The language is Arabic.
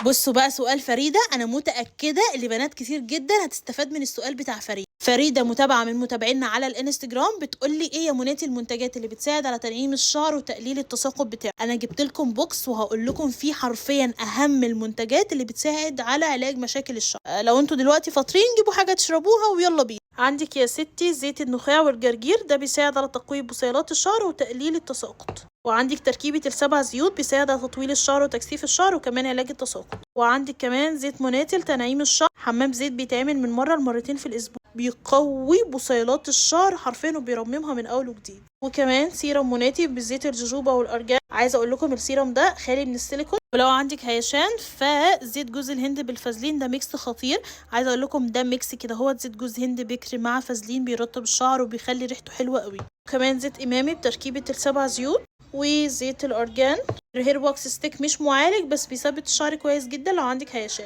بصوا بقى سؤال فريدة، انا متأكدة اللي بنات كتير جدا هتستفاد من السؤال بتاع فريدة. فريدة متابعة من متابعينا على الانستجرام بتقول لي ايه يا مناتي المنتجات اللي بتساعد على تنعيم الشعر وتقليل التساقط بتاعه. انا جبت لكم بوكس وهقول لكم فيه حرفيا اهم المنتجات اللي بتساعد على علاج مشاكل الشعر. لو انتوا دلوقتي فاطرين جيبوا حاجة تشربوها ويلا بينا. عندك يا ستي زيت النخاع والجرجير، ده بيساعد على تقوية بصيلات الشعر وتقليل التساقط. وعندك تركيبة ال7 زيوت بيساعد على تطويل الشعر وتكثيف الشعر وكمان علاج التساقط. وعندك كمان زيت موناتل تنعيم الشعر، حمام زيت بيتعمل من مرة لمرتين في الأسبوع، بيقوي بصيلات الشعر حرفيا وبيرممها من أول وجديد. وكمان سيرم موناتي بزيت الجوجوبا والأرجان. عايزة أقول لكم السيرم ده خالي من السيليكون. ولو عندك هيشان فزيت جوز الهند بالفازلين، ده ميكس خطير. عايزه اقول لكم ده ميكس كده، هو زيت جوز هند بكري مع فازلين بيرطب الشعر وبيخلي ريحته حلوه قوي. وكمان زيت امامي بتركيبه ال7 زيوت، وزيت الارجان. الهير واكس ستيك مش معالج بس بيثبت الشعر كويس جدا لو عندك هيشان.